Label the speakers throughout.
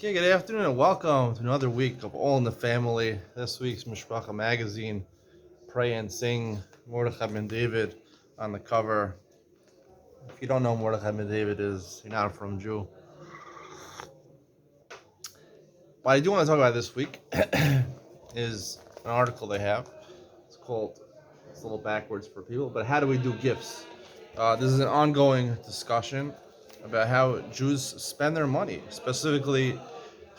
Speaker 1: Okay, good afternoon and welcome to another week of All in the Family. This week's Mishpacha magazine, Pray and Sing, Mordechai ben David on the cover. If you don't know who Mordechai ben David is, you're not a Frum Jew. What I do want to talk about this week is an article they have. It's a little backwards for people, but how do we do gifts? This is an ongoing discussion about how Jews spend their money, specifically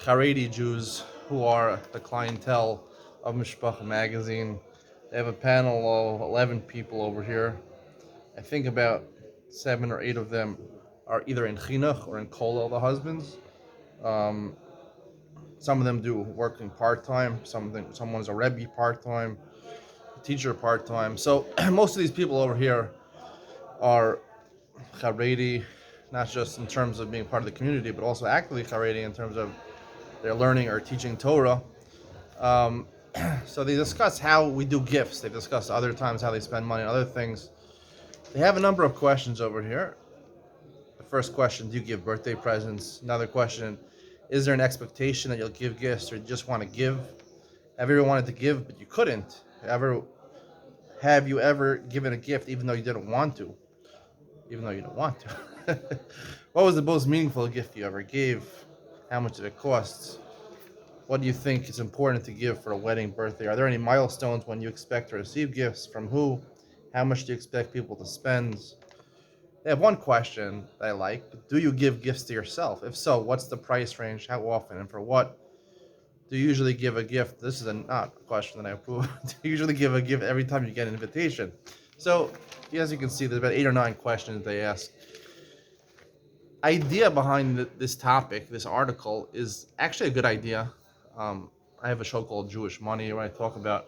Speaker 1: Haredi Jews who are the clientele of Mishpacha magazine. They have a panel of 11 people over here. I think about 7 or 8 of them are either in Chinuch or in Kollel, the husbands. Um, some of them do working part-time. Someone's a Rebbe part-time, a teacher part-time. So most of these people over here are Haredi, not just in terms of being part of the community, but also actively Haredi in terms of their learning or teaching Torah. Um, so they discuss how we do gifts. They discuss other times how they spend money and other things. They have a number of questions over here. The first question, do you give birthday presents? Another question, is there an expectation that you'll give gifts or you just want to give? Have you ever wanted to give but you couldn't? Have you ever given a gift even though you didn't want to? Even though you don't want to. What was the most meaningful gift you ever gave? How much did it cost? What do you think is important to give for a wedding, birthday? Are there any milestones when you expect to receive gifts? From who? How much do you expect people to spend? They have one question that I like. Do you give gifts to yourself? If so, what's the price range? How often? And for what do you usually give a gift? This is not a question that I approve. Do you usually give a gift every time you get an invitation? So, as you can see, there's about 8 or 9 questions they ask. Idea behind this topic, this article, is actually a good idea. I have a show called Jewish Money where I talk about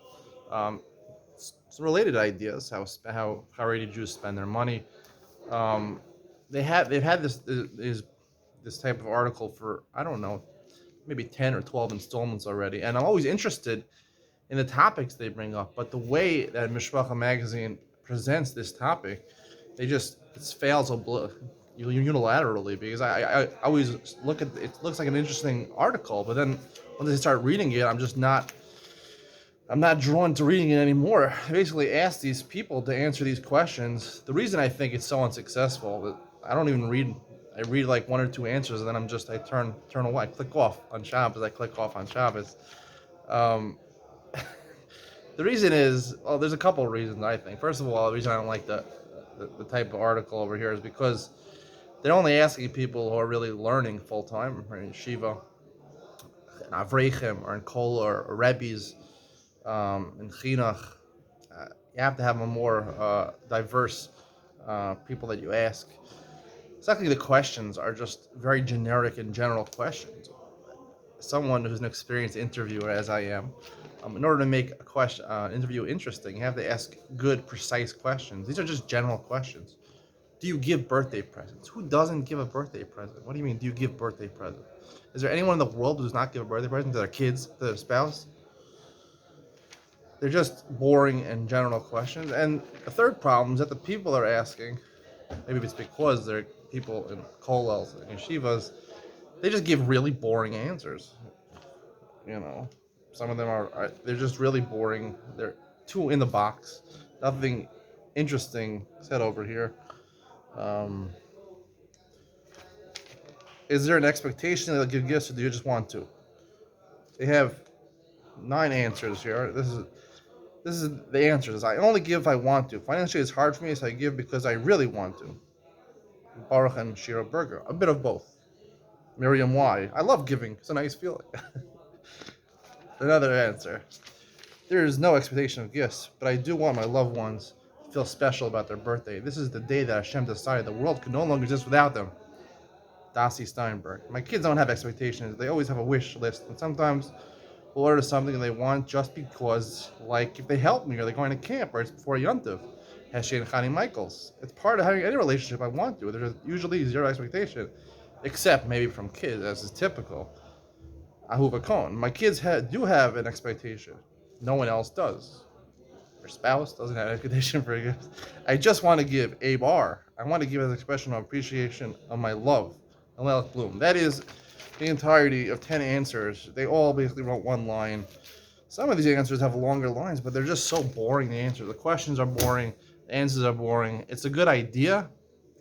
Speaker 1: some related ideas, how Haredi Jews spend their money. They've had this type of article for, I don't know, maybe 10 or 12 installments already, and I'm always interested in the topics they bring up. But the way that Mishpacha magazine presents this topic, it fails unilaterally, because I always look at it. Looks like an interesting article, but then once I start reading it, I'm not drawn to reading it anymore. I basically ask these people to answer these questions. The reason I think it's so unsuccessful, I don't even read. I read like 1 or 2 answers, and then I turn away. I click off on Shabbos. Um, the reason is, well, there's a couple of reasons I think. First of all, the reason I don't like the type of article over here is because they're only asking people who are really learning full time, or in Shiva, in Avreichim, or in Kol, or Rebbes, in Chinuch. You have to have a more diverse people that you ask. Secondly, the questions are just very generic and general questions. Someone who's an experienced interviewer, as I am, in order to make a interview interesting, you have to ask good, precise questions. These are just general questions. Do you give birthday presents? Who doesn't give a birthday present? What do you mean, do you give birthday presents? Is there anyone in the world who does not give a birthday present to their kids, to their spouse? They're just boring and general questions. And the third problem is that the people are asking, maybe it's because they're people in kollels and yeshivas, they just give really boring answers. You know, some of them they're just really boring. They're too in the box. Nothing interesting said over here. Um, is there an expectation that they'll give gifts, or do you just want to? They have 9 answers here. This is the answers. I only give if I want to. Financially, it's hard for me, so I give because I really want to. Baruch and Shira Berger. A bit of both. Miriam Y. I love giving. It's a nice feeling. Another answer. There is no expectation of gifts, but I do want my loved ones to feel special about their birthday. This is the day that Hashem decided the world could no longer exist without them. Dasi Steinberg. My kids don't have expectations. They always have a wish list, and sometimes we'll order something they want just because, like if they help me or they're going to camp or it's before Yontiv. Heshe and Chani Michaels. It's part of having any relationship I want to. There's usually zero expectation, except maybe from kids, as is typical. Ahuva Kohn. My kids do have an expectation. No one else does. Their spouse doesn't have an expectation for a gift. I just want to give I want to give as an expression of appreciation of my love. Alel Bloom. That is the entirety of 10 answers, they all basically wrote one line. Some of these answers have longer lines, but they're just so boring. The answers, the questions are boring, the answers are boring. It's a good idea,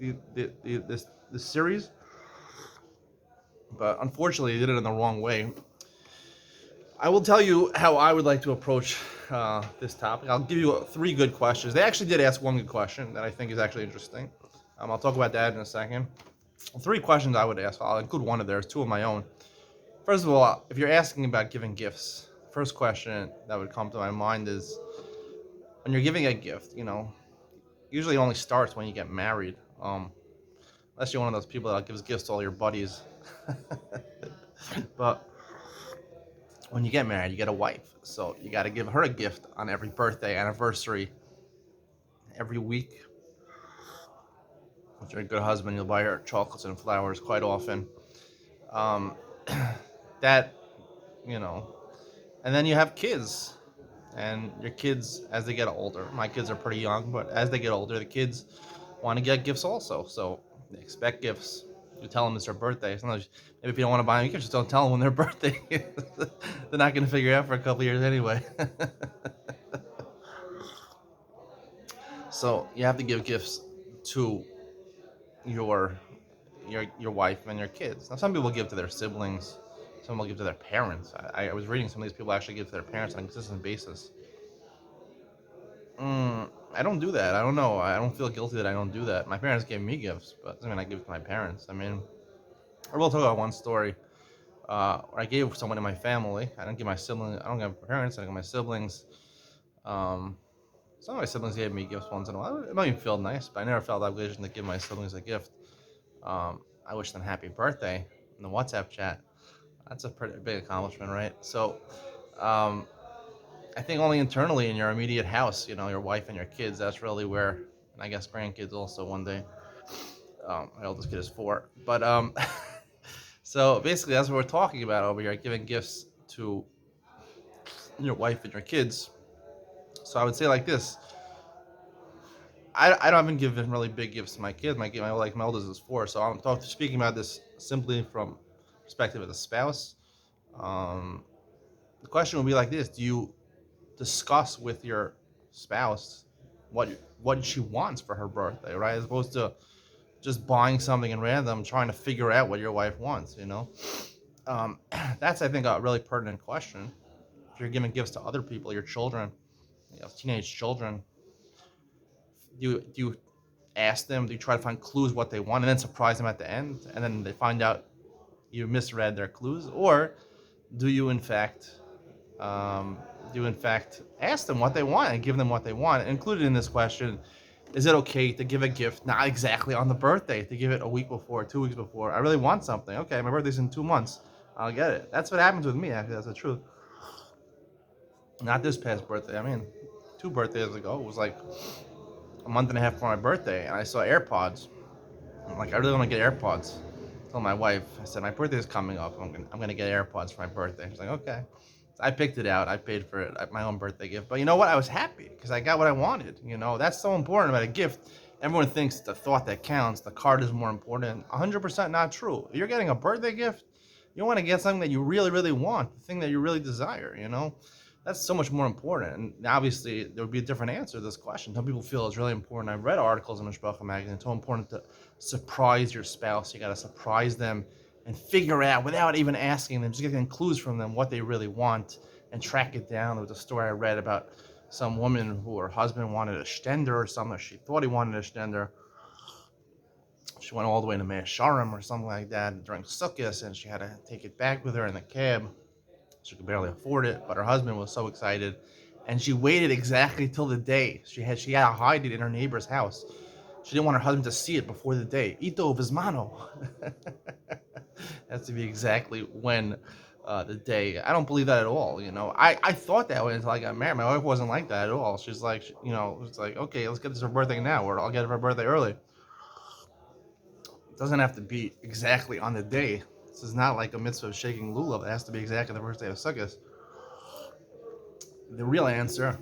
Speaker 1: this series, but unfortunately, they did it in the wrong way. I will tell you how I would like to approach this topic. I'll give you three good questions. They actually did ask one good question that I think is actually interesting. I'll talk about that in a second. Three questions I would ask. I'll include one of theirs, two of my own. First of all, if you're asking about giving gifts, first question that would come to my mind is when you're giving a gift, usually it only starts when you get married. Unless you're one of those people that gives gifts to all your buddies. But when you get married, you get a wife. So you got to give her a gift on every birthday, anniversary, every week. If you're a good husband, you'll buy her chocolates and flowers quite often. Um, that, you know. And then you have kids. And your kids, as they get older, my kids are pretty young, but as they get older, the kids want to get gifts also. So they expect gifts. You tell them it's their birthday. Sometimes, maybe if you don't want to buy them gifts, just don't tell them when their birthday is. They're not going to figure it out for a couple of years anyway. So you have to give gifts to your your wife and your kids. Now, some people give to their siblings. Some will give to their parents. I was reading some of these people actually give to their parents on a consistent basis. I don't do that. I don't know. I don't feel guilty that I don't do that. My parents gave me gifts, but doesn't mean I give to my parents. I mean, I will talk about one story. Where I gave someone in my family. I didn't give my siblings. I don't give my parents. I don't give my siblings. Um, some of my siblings gave me gifts once in a while. It made me feel nice, but I never felt the obligation to give my siblings a gift. I wish them happy birthday in the WhatsApp chat. That's a pretty big accomplishment, right? So, um, I think only internally in your immediate house, your wife and your kids. That's really where, and I guess grandkids also one day. My oldest kid is 4, but so basically that's what we're talking about over here, giving gifts to your wife and your kids. So I would say like this: I don't even give really big gifts to my kids. My oldest is 4, so I'm speaking about this simply from perspective of the spouse. Um, the question would be like this: do you discuss with your spouse what what she wants for her birthday, right? As opposed to just buying something in random, trying to figure out what your wife wants. That's I think a really pertinent question. If you're giving gifts to other people, your children, teenage children, do you ask them? Do you try to find clues what they want and then surprise them at the end, and then they find out you misread their clues, or do you in fact ask them what they want and give them what they want? Included in this question, is it okay to give a gift not exactly on the birthday, to give it a week before, 2 weeks before? I really want something. Okay, my birthday's in 2 months. I'll get it. That's what happens with me, actually. That's the truth. Not this past birthday. I mean, 2 birthdays ago, it was like a month and a half for my birthday, and I saw AirPods. I'm like, I really want to get AirPods. I told my wife, I said, my birthday's coming up. I'm gonna get AirPods for my birthday. She's like, okay. So I picked it out. I paid for it, my own birthday gift. But you know what? I was happy because I got what I wanted. That's so important about a gift. Everyone thinks the thought that counts, the card is more important. 100% not true. If you're getting a birthday gift, you want to get something that you really, really want, the thing that you really desire. That's so much more important. And obviously, there would be a different answer to this question. Some people feel it's really important. I've read articles in Mishpacha magazine. It's so important to surprise your spouse. You got to surprise them and figure out, without even asking them, just getting clues from them what they really want and track it down. There was a story I read about some woman who her husband wanted a shtender or something. She thought he wanted a shtender. She went all the way to Mea Sharim or something like that during Sukkot, and she had to take it back with her in the cab. She could barely afford it, but her husband was so excited, and she waited exactly till the day. She had to hide it in her neighbor's house. She didn't want her husband to see it before the day. Ito vismano. Has to be exactly when the day. I don't believe that at all. I thought that way until I got married. My wife wasn't like that at all. She's like, it's like, okay, let's get this for her birthday now, or I'll get it for her birthday early. It doesn't have to be exactly on the day. This is not like a mitzvah of shaking lulav. It has to be exactly the first day of Sukkot. The real answer,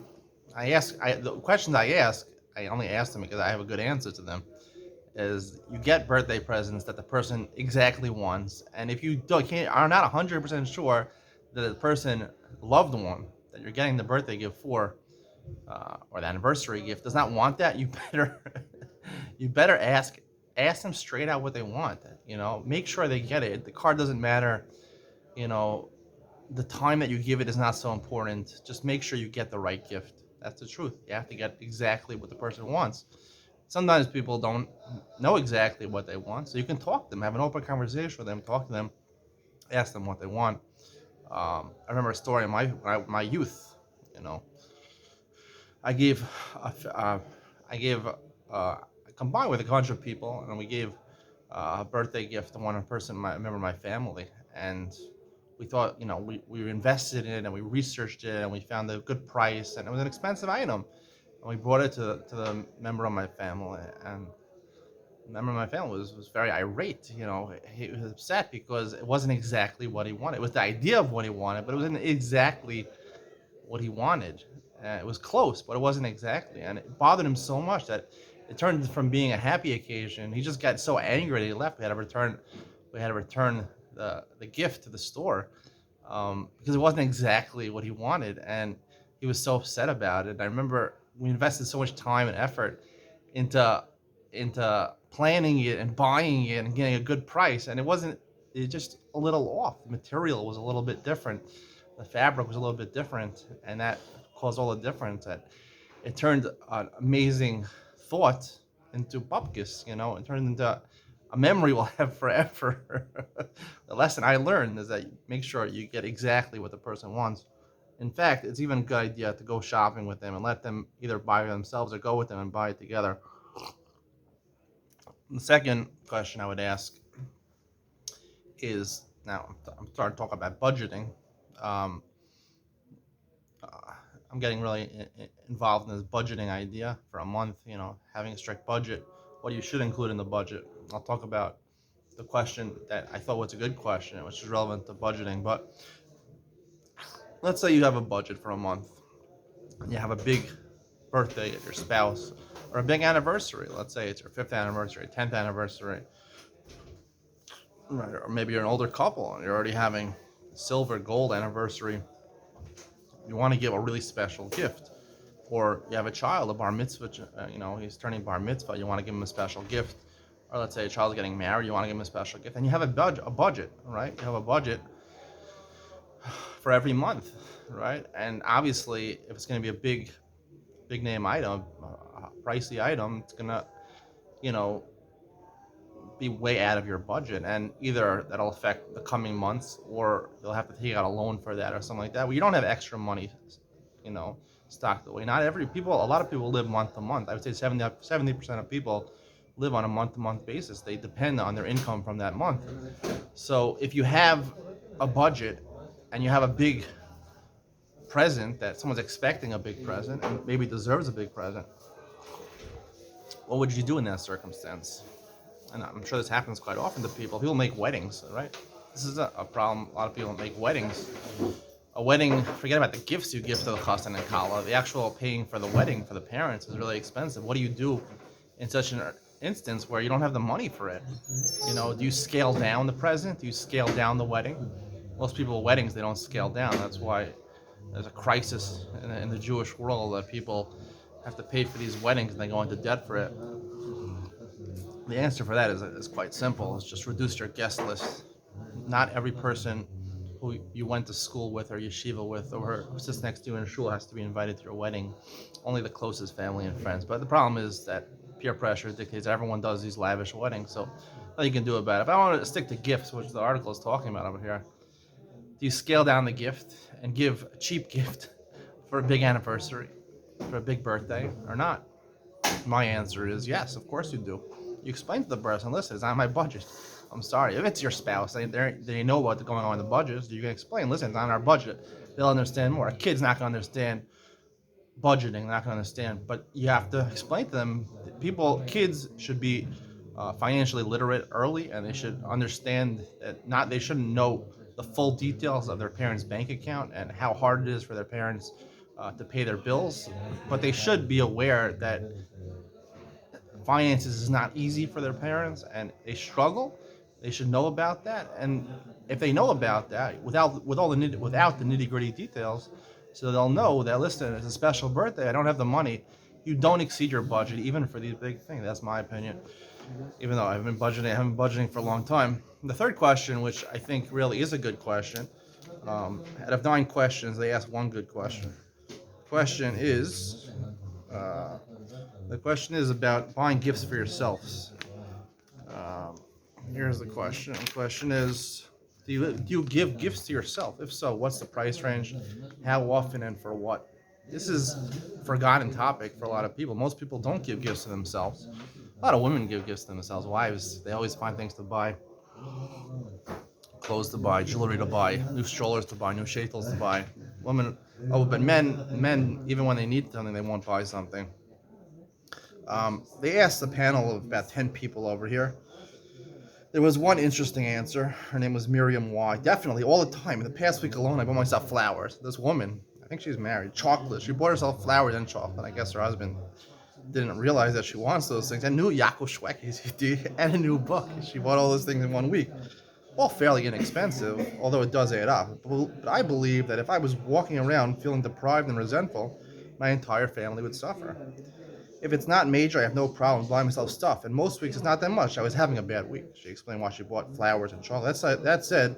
Speaker 1: the questions I ask, I only ask them because I have a good answer to them. is you get birthday presents that the person exactly wants, and if you don't can't are not 100% sure that the person loved one that you're getting the birthday gift for, or the anniversary gift does not want that, you better you better ask them straight out what they want. Make sure they get it. The card doesn't matter. You know, the time that you give it is not so important. Just make sure you get the right gift. That's the truth. You have to get exactly what the person wants. Sometimes people don't know exactly what they want, so you can talk to them, have an open conversation with them, talk to them, ask them what they want. I remember a story in my youth. You know, I gave, I gave, I combined with a bunch of people, and we gave a birthday gift to one person, a member of my family, and we thought, we invested in it and we researched it and we found a good price, and it was an expensive item, and we brought it to the member of my family, and the member of my family was very irate. He was upset because it wasn't exactly what he wanted. It was the idea of what he wanted, but it wasn't exactly what he wanted. It was close, but it wasn't exactly, and it bothered him so much that it turned from being a happy occasion. He just got so angry that he left. We had to return the gift to the store, because it wasn't exactly what he wanted, and he was so upset about it. And I remember we invested so much time and effort into planning it and buying it and getting a good price, and it just a little off. The material was a little bit different, the fabric was a little bit different, and that caused all the difference. That it turned an amazing thought into bupkis. It turned into a memory we'll have forever. The lesson I learned is that make sure you get exactly what the person wants. In fact, it's even a good idea to go shopping with them and let them either buy it themselves or go with them and buy it together. The second question I would ask is, now I'm starting to talk about budgeting. Um, uh, I'm getting really involved in this budgeting idea for a month, having a strict budget, what you should include in the budget. I'll talk about the question that I thought was a good question, which is relevant to budgeting. But let's say you have a budget for a month, and you have a big birthday of your spouse, or a big anniversary. Let's say it's your 5th anniversary, 10th anniversary, right? Or maybe you're an older couple and you're already having silver, gold anniversary. You want to give a really special gift. Or you have a child, a bar mitzvah, he's turning bar mitzvah, you want to give him a special gift. Or let's say a child's getting married, you want to give him a special gift. And you have a budget, right? You have a budget for every month, right? And obviously, if it's going to be a big name item, a pricey item, it's going to, you know, be way out of your budget, and either that'll affect the coming months, or you'll have to take out a loan for that or something like that. Well, you don't have extra money, you know, stocked away. Not every people, a lot of people live month to month. I would say 70% of people live on a month to month basis. They depend on their income from that month. So if you have a budget and you have a big present that someone's expecting a big present and maybe deserves a big present, what would you do in that circumstance? And I'm sure this happens quite often to people. People make weddings, right? This is a problem. A lot of people make weddings. A wedding, forget about the gifts you give to the chassan and kala. The actual paying for the wedding for the parents is really expensive. What do you do in such an instance where you don't have the money for it? You know, do you scale down the present? Do you scale down the wedding? Most people weddings, they don't scale down. That's why there's a crisis in the Jewish world, that people have to pay for these weddings and they go into debt for it. The answer for that is quite simple. It's just reduce your guest list. Not every person who you went to school with or yeshiva with or who sits next to you in shul has to be invited to your wedding. Only the closest family and friends. But the problem is that peer pressure dictates everyone does these lavish weddings. So nothing you can do about it. If I want to stick to gifts, which the article is talking about over here, do you scale down the gift and give a cheap gift for a big anniversary, for a big birthday, or not? My answer is yes, of course you do. You explain to the person, listen, it's not my budget. I'm sorry. If it's your spouse, they know what's going on in the budget. You can explain, listen, it's not our budget. They'll understand more. A kid's not going to understand budgeting, they're not going to understand. But you have to explain to them, kids should be financially literate early, and they should understand that they shouldn't know the full details of their parents' bank account and how hard it is for their parents to pay their bills. But they should be aware that finances is not easy for their parents and they struggle, they should know about that. And if they know about that without the nitty gritty details, so they'll know that, listen, it's a special birthday, I don't have the money. You don't exceed your budget even for these big things. That's my opinion. Even though I haven't been budgeting for a long time. The third question, which I think really is a good question, out of 9 questions, they asked one good question. Question is, uh, the question is about buying gifts for yourselves. Um, Here's the question. The question is, do you give gifts to yourself? If so, what's the price range? How often and for what? This is a forgotten topic for a lot of people. Most people don't give gifts to themselves. A lot of women give gifts to themselves. Wives, they always find things to buy, clothes to buy, jewelry to buy, new strollers to buy, new shaitels to buy. Women, oh, but men, even when they need something, they won't buy something. They asked a panel of about 10 people over here. There was one interesting answer. Her name was Miriam Y. Definitely, all the time. In the past week alone, I bought myself flowers. This woman, I think she's married, chocolate. She bought herself flowers and chocolate. I guess her husband didn't realize that she wants those things. And new Yaakov Shwekis and a new book. She bought all those things in 1 week. All fairly inexpensive, although it does add up. But I believe that if I was walking around feeling deprived and resentful, my entire family would suffer. If it's not major, I have no problem buying myself stuff. And most weeks, it's not that much. I was having a bad week. She explained why she bought flowers and chocolate. That said,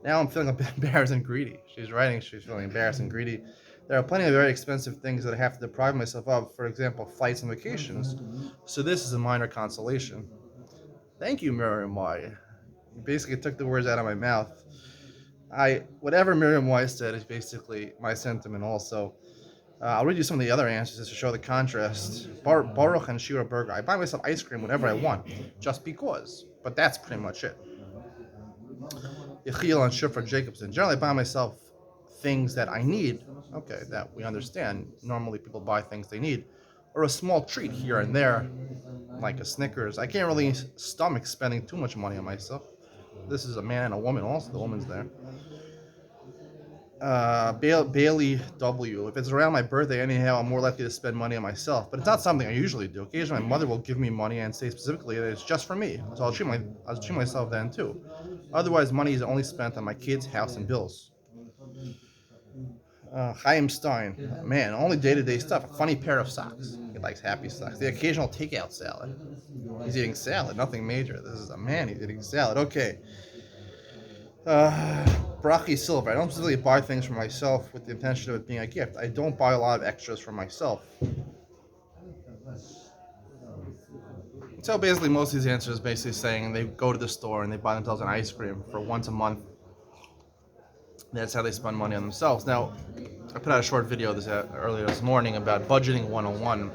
Speaker 1: now I'm feeling a bit embarrassed and greedy. She's writing, she's feeling embarrassed and greedy. There are plenty of very expensive things that I have to deprive myself of, for example, flights and vacations. So this is a minor consolation. Thank you, Miriam Y. You basically took the words out of my mouth. Whatever Miriam Y said is basically my sentiment also. I'll read you some of the other answers just to show the contrast. Baruch and Shira Burger. I buy myself ice cream whenever I want, just because. But that's pretty much it. Yechiel and Shifra Jacobson. Generally, I buy myself things that I need. Okay, that we understand. Normally, people buy things they need. Or a small treat here and there, like a Snickers. I can't really stomach spending too much money on myself. This is a man and a woman also. The woman's there. Bailey W. If it's around my birthday anyhow, I'm more likely to spend money on myself. But it's not something I usually do. Occasionally, my mother will give me money and say specifically that it's just for me. So I'll treat myself then too. Otherwise, money is only spent on my kids, house, and bills. Chaim Stein. Man, only day-to-day stuff. A funny pair of socks. He likes happy socks. The occasional takeout salad. He's eating salad, nothing major. This is a man, he's eating salad. Okay. Brachi Silver. I don't specifically buy things for myself with the intention of it being a gift. I don't buy a lot of extras for myself. So basically, most of these answers basically saying they go to the store and they buy themselves an ice cream for once a month. That's how they spend money on themselves. Now, I put out a short video earlier this morning about budgeting 101.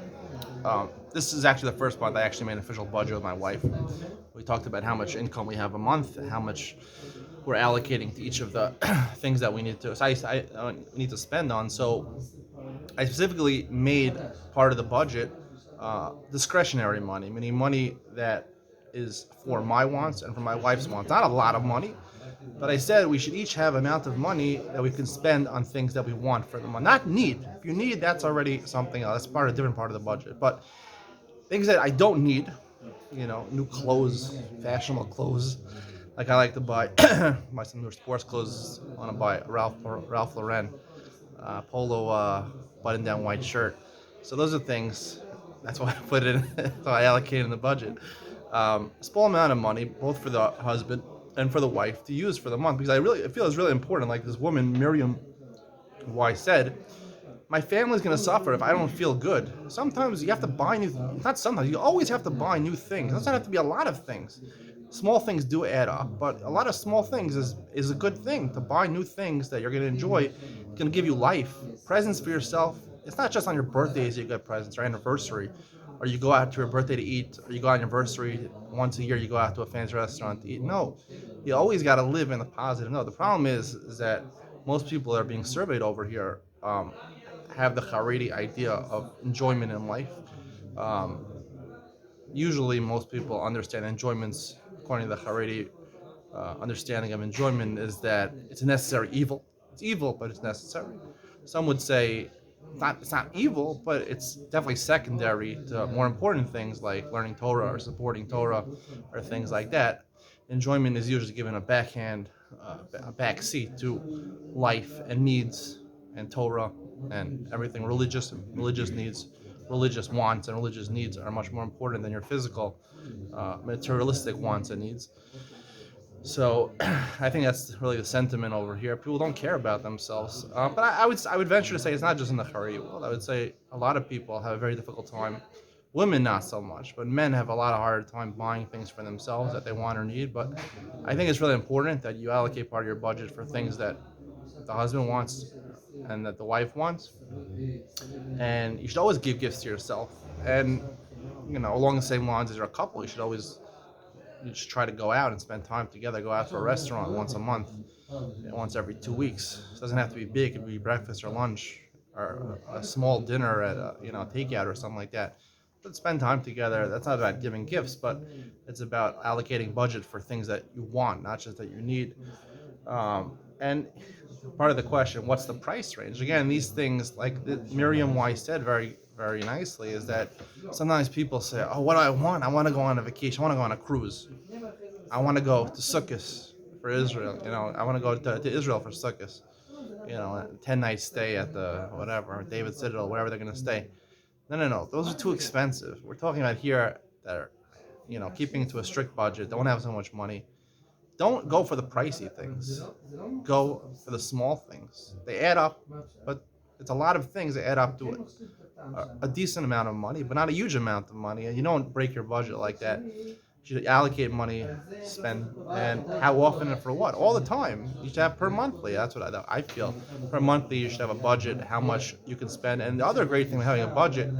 Speaker 1: This is actually the first month I actually made an official budget with my wife. We talked about how much income we have a month, how much we're allocating to each of the things that we need to spend on. So I specifically made part of the budget discretionary money, meaning money that is for my wants and for my wife's wants. Not a lot of money, but I said we should each have an amount of money that we can spend on things that we want for the month. Not need. If you need, that's already something else. That's a different part of the budget. But things that I don't need, new clothes, fashionable clothes. Like I like to buy some new sports clothes. I want to buy Ralph Lauren polo button-down white shirt. So those are things. That's why I put it in. That's why I allocated in the budget. Small amount of money, both for the husband and for the wife, to use for the month, because I feel it's really important. Like this woman Miriam Y said, my family's going to suffer if I don't feel good. Sometimes you have to buy not sometimes, you always have to buy new things. It doesn't have to be a lot of things. Small things do add up, but a lot of small things is a good thing. To buy new things that you're going to enjoy, it's going to give you life. Presents for yourself. It's not just on your birthdays you get presents, or anniversary, or you go out to your birthday to eat, or you go on anniversary once a year, you go out to a fancy restaurant to eat. No, you always got to live in the positive. No, the problem is that most people that are being surveyed over here have the Haredi idea of enjoyment in life. Usually, most people understand enjoyments, according to the Haredi understanding of enjoyment, is that it's a necessary evil. It's evil, but it's necessary. Some would say it's not evil, but it's definitely secondary to more important things like learning Torah or supporting Torah or things like that. Enjoyment is usually given a back seat to life and needs and Torah and everything religious needs, religious wants and religious needs are much more important than your physical, materialistic wants and needs. So I think that's really the sentiment over here. People don't care about themselves. But I would venture to say it's not just in the Haredi world. I would say a lot of people have a very difficult time. Women not so much, but men have a lot of harder time buying things for themselves that they want or need. But I think it's really important that you allocate part of your budget for things that the husband wants and that the wife wants. And you should always give gifts to yourself. And along the same lines as you're a couple, you just try to go out and spend time together. Go out to a restaurant once a month, once every 2 weeks. It doesn't have to be big. It could be breakfast or lunch or a small dinner at a takeout or something like that. But spend time together. That's not about giving gifts, but it's about allocating budget for things that you want, not just that you need. And part of the question, what's the price range? Again, these things, like Miriam Weiss said very, very nicely, is that sometimes people say, oh, what do I want? I want to go on a vacation. I want to go on a cruise. I want to go to Sukkot for Israel. I want to go to Israel for Sukkot. A 10-night stay at the whatever, David Citadel, wherever they're going to stay. No. Those are too expensive. We're talking about here that are, keeping to a strict budget, don't have so much money. Don't go for the pricey things. Go for the small things. They add up, but it's a lot of things that add up to a decent amount of money, but not a huge amount of money. And you don't break your budget like that. You should allocate money, spend, and how often and for what? All the time. You should have per monthly. That's what I feel. Per monthly, you should have a budget, how much you can spend. And the other great thing with having a budget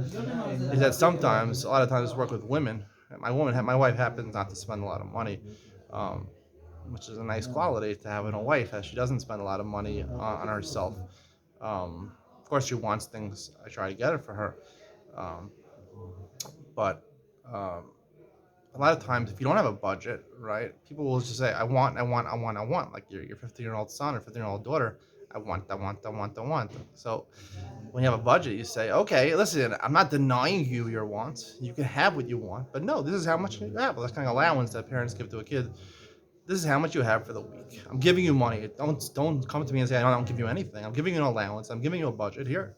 Speaker 1: is that sometimes, a lot of times, work with women. My wife happens not to spend a lot of money. Which is a nice quality to have in a wife, as she doesn't spend a lot of money on herself. Of course, she wants things. I try to get it for her, but a lot of times, if you don't have a budget, right, people will just say, "I want," like your 15-year-old son or 15-year-old daughter. I want. So when you have a budget, you say, okay, listen, I'm not denying you your wants. You can have what you want, but no, this is how much you have. Well, that's kind of allowance that parents give to a kid. This is how much you have for the week. I'm giving you money. Don't come to me and say I don't give you anything. I'm giving you an allowance. I'm giving you a budget. Here,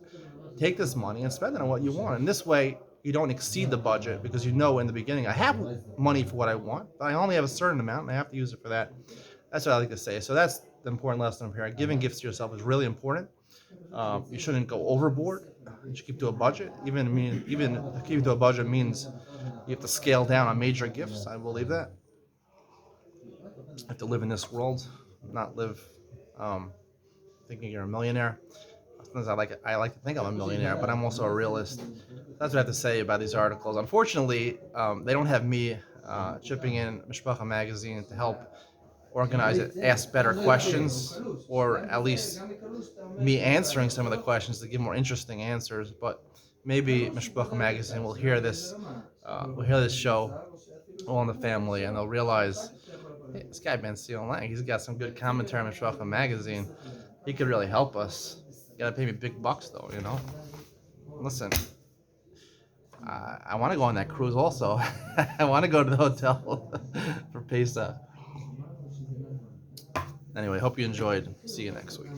Speaker 1: take this money and spend it on what you want. And this way, you don't exceed the budget because you know in the beginning I have money for what I want, but I only have a certain amount and I have to use it for that. That's what I like to say. So that's the important lesson here. Giving gifts to yourself is really important. You shouldn't go overboard. You should keep to a budget. Even keeping to a budget means you have to scale down on major gifts. I believe that. Have to live in this world, not live thinking you're a millionaire. Sometimes I like to think I'm a millionaire, but I'm also a realist. That's what I have to say about these articles. Unfortunately, they don't have me chipping in Mishpacha magazine to help organize it, ask better questions, or at least me answering some of the questions to give more interesting answers. But maybe Mishpacha magazine will hear this show, All in the Family, and they'll realize, hey, this guy Ben Seal Lang, he's got some good commentary on Mishpacha magazine. He could really help us. You gotta pay me big bucks though, Listen, I want to go on that cruise also. I want to go to the hotel for Pesach. Anyway, hope you enjoyed. See you next week.